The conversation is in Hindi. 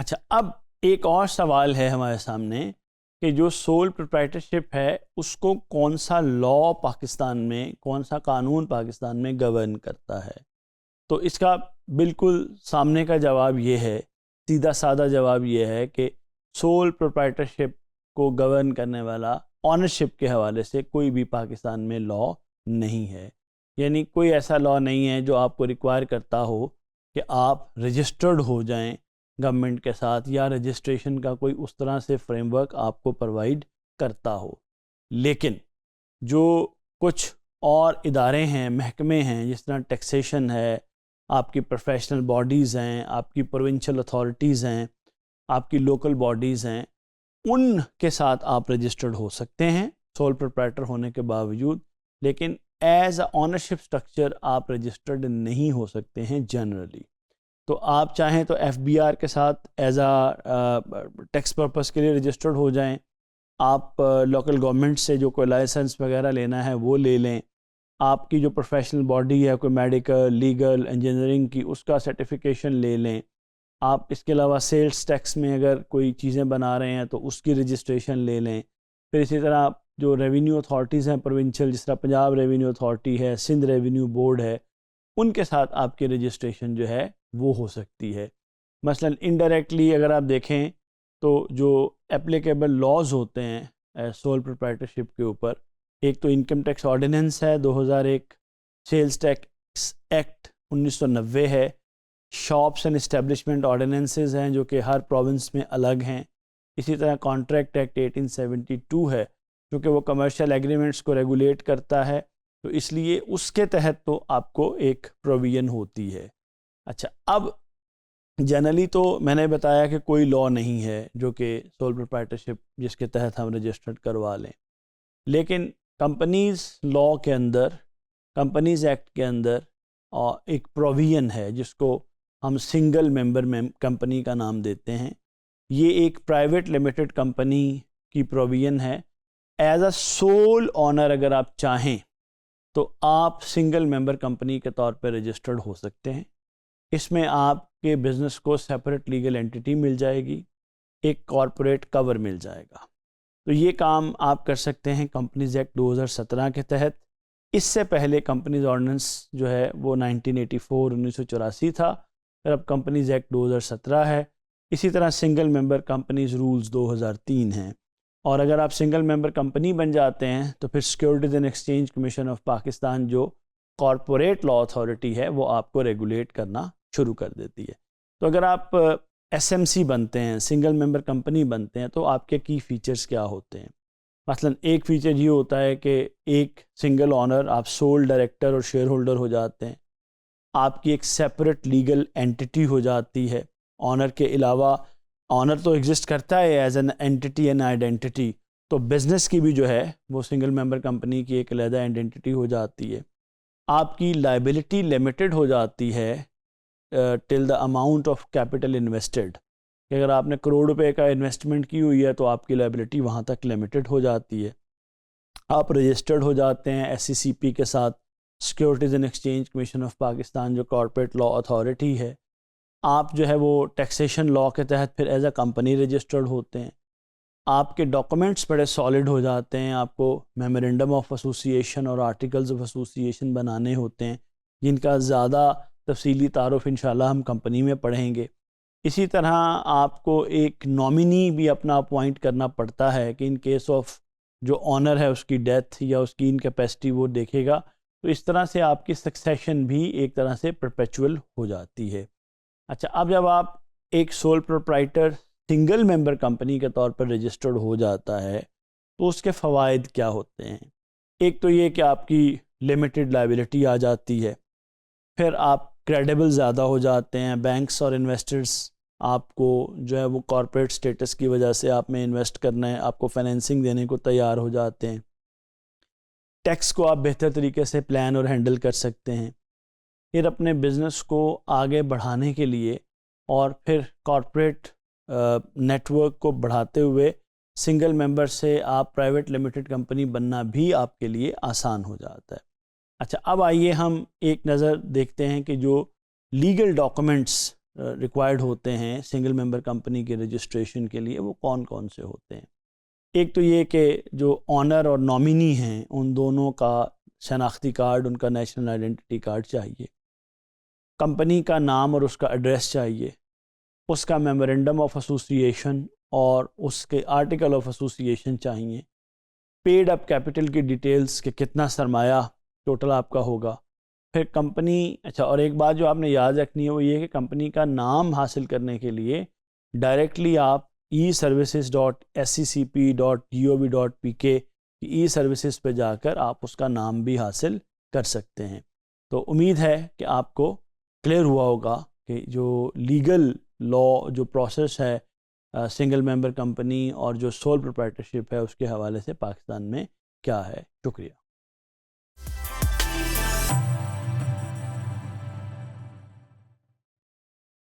अच्छा, अब एक और सवाल है हमारे सामने कि जो सोल प्रोप्राइटरशिप है उसको कौन सा लॉ पाकिस्तान में, कौन सा कानून पाकिस्तान में गवर्न करता है। तो इसका बिल्कुल सामने का जवाब ये है, सीधा साधा जवाब ये है कि सोल प्रोप्राइटरशिप को गवर्न करने वाला ऑनरशिप के हवाले से कोई भी पाकिस्तान में लॉ नहीं है। यानी कोई ऐसा लॉ नहीं है जो आपको रिक्वायर करता हो कि आप रजिस्टर्ड हो जाएं गवर्नमेंट के साथ, या रजिस्ट्रेशन का कोई उस तरह से फ्रेमवर्क आपको प्रोवाइड करता हो। लेकिन जो कुछ और इदारे हैं, महकमे हैं, जिस तरह टैक्सेशन है, आपकी प्रोफेशनल बॉडीज़ हैं, आपकी प्रोविंशियल अथॉरिटीज़ हैं, आपकी लोकल बॉडीज़ हैं, उनके साथ आप रजिस्टर्ड हो सकते हैं सोल प्रोप्राइटर होने के बावजूद। लेकिन एज अ ऑनरशिप स्ट्रक्चर आप रजिस्टर्ड नहीं हो सकते हैं जनरली। तो आप चाहें तो एफबीआर के साथ एज अ टैक्स पर्पस के लिए रजिस्टर्ड हो जाएं, आप लोकल गवर्नमेंट से जो कोई लाइसेंस वगैरह लेना है वो ले लें, आपकी जो प्रोफेशनल बॉडी है कोई मेडिकल, लीगल, इंजीनियरिंग की, उसका सर्टिफिकेशन ले लें। आप इसके अलावा सेल्स टैक्स में अगर कोई चीज़ें बना रहे हैं तो उसकी रजिस्ट्रेशन ले लें। फिर इसी तरह जो रेवेन्यू अथॉरिटीज़ हैं प्रोविंशियल, जिस तरह पंजाब रेवेन्यू अथॉरिटी है, सिंध रेवेन्यू बोर्ड है, उनके साथ आपकी रजिस्ट्रेशन जो है वो हो सकती है। मसलन इनडायरेक्टली अगर आप देखें तो जो एप्लीकेबल लॉज होते हैं सोल प्रोप्राइटरशिप के ऊपर, एक तो इनकम टैक्स ऑर्डिनेंस है 2001, सेल्स टैक्स एक्ट 1990 है, शॉप्स एंड इस्टेब्लिशमेंट ऑर्डिनेंसेस हैं जो कि हर प्रोविंस में अलग हैं। इसी तरह कॉन्ट्रैक्ट एक्ट 1872 है जो कि वो कमर्शियल एग्रीमेंट्स को रेगुलेट करता है, तो इसलिए उसके तहत तो आपको एक प्रोविजन होती है। अच्छा, अब जनरली तो मैंने बताया कि कोई लॉ नहीं है जो कि सोल प्रोप्राइटरशिप जिसके तहत हम रजिस्टर्ड करवा लें, लेकिन कंपनीज़ लॉ के अंदर, कंपनीज़ एक्ट के अंदर एक प्रोविजन है जिसको हम सिंगल मेंबर में कंपनी का नाम देते हैं। ये एक प्राइवेट लिमिटेड कंपनी की प्रोविजन है। एज अ सोल ऑनर अगर आप चाहें तो आप सिंगल मेंबर कंपनी के तौर पर रजिस्टर्ड हो सकते हैं। इसमें आपके बिज़नेस को सेपरेट लीगल एंटिटी मिल जाएगी, एक कॉरपोरेट कवर मिल जाएगा। तो ये काम आप कर सकते हैं कंपनीज एक्ट 2017 के तहत। इससे पहले कंपनीज ऑर्डिनेंस जो है वो 1984 था, फिर अब कंपनीज एक्ट 2017 है। इसी तरह सिंगल मेंबर कंपनीज रूल्स 2003 हैं। और अगर आप सिंगल मेंबर कंपनी बन जाते हैं तो फिर securities and exchange commission of Pakistan जो कॉरपोरेट लॉ अथॉरिटी है वो आपको रेगुलेट करना शुरू कर देती है। तो अगर आप एसएमसी बनते हैं, सिंगल मेंबर कंपनी बनते हैं, तो आपके की फ़ीचर्स क्या होते हैं। मसलन एक फ़ीचर ये होता है कि एक सिंगल ऑनर, आप सोल डायरेक्टर और शेयर होल्डर हो जाते हैं, आपकी एक सेपरेट लीगल एंटिटी हो जाती है। ऑनर के अलावा, ऑनर तो एग्जिस्ट करता है as an entity and identity, तो बिज़नेस की भी जो है वो सिंगल मेंबर कंपनी की एक अलग आइडेंटिटी हो जाती है। आपकी लायबिलिटी लिमिटेड हो जाती है till the amount of capital invested, कि अगर आपने करोड़ रुपए का इन्वेस्टमेंट की हुई है तो आपकी लायबिलिटी वहाँ तक लिमिटेड हो जाती है। आप रजिस्टर्ड हो जाते हैं SCCP के साथ, securities and exchange commission of Pakistan जो कॉरपोरेट लॉ अथॉरिटी है। आप जो है वो टैक्सेशन लॉ के तहत फिर एज अ कंपनी रजिस्टर्ड होते हैं। आपके डॉक्यूमेंट्स बड़े सॉलिड हो जाते हैं, आपको मेमोरेंडम ऑफ एसोसिएशन और आर्टिकल्स ऑफ एसोसिएशन बनाने होते हैं जिनका ज़्यादा तफसीली तारुफ इंशाल्लाह हम कंपनी में पढ़ेंगे। इसी तरह आपको एक नॉमिनी भी अपना अपॉइंट करना पड़ता है कि इन केस ऑफ जो ऑनर है उसकी डेथ या उसकी इनकैपेसिटी वो देखेगा। तो इस तरह से आपकी सक्सेशन भी एक तरह से परपेचुअल हो जाती है। अच्छा, अब जब आप एक sole proprietor single member company के तौर पर रजिस्टर्ड हो जाता है तो उसके फ़वाइद क्या होते हैं। एक तो ये कि आपकी लिमिटेड लायबिलिटी आ जाती है, फिर आप क्रेडिबल ज़्यादा हो जाते हैं। बैंक्स और इन्वेस्टर्स आपको जो है वो कॉरपोरेट स्टेटस की वजह से आप में इन्वेस्ट करना है, आपको फाइनेंसिंग देने को तैयार हो जाते हैं। टैक्स को आप बेहतर तरीके से प्लान और हैंडल कर सकते हैं। फिर अपने बिज़नेस को आगे बढ़ाने के लिए और फिर कॉरपोरेट नेटवर्क को बढ़ाते हुए सिंगल मेंबर से आप प्राइवेट लिमिटेड कंपनी बनना भी आपके लिए आसान हो जाता है। अच्छा, अब आइए हम एक नज़र देखते हैं कि जो लीगल डॉक्यूमेंट्स रिक्वायर्ड होते हैं सिंगल मेंबर कंपनी के रजिस्ट्रेशन के लिए, वो कौन कौन से होते हैं। एक तो ये कि जो ऑनर और नॉमिनी हैं उन दोनों का शनाख्ती कार्ड, उनका नेशनल आइडेंटिटी कार्ड चाहिए, कंपनी का नाम और उसका एड्रेस चाहिए, उसका मेमोरेंडम ऑफ एसोसिएशन और उसके आर्टिकल ऑफ एसोसिएशन चाहिए, पेड अप कैपिटल की डिटेल्स कि कितना सरमाया टोटल आपका होगा, फिर कंपनी। अच्छा, और एक बात जो आपने याद रखनी है वो ये है कि कंपनी का नाम हासिल करने के लिए डायरेक्टली आप eservices.sccp.gov.pk ई सर्विसेज पे जाकर आप उसका नाम भी हासिल कर सकते हैं। तो उम्मीद है कि आपको क्लियर हुआ होगा कि जो लीगल लॉ जो प्रोसेस है सिंगल मेंबर कंपनी और जो सोल प्रोप्राइटरशिप है उसके हवाले से पाकिस्तान में क्या है। शुक्रिया।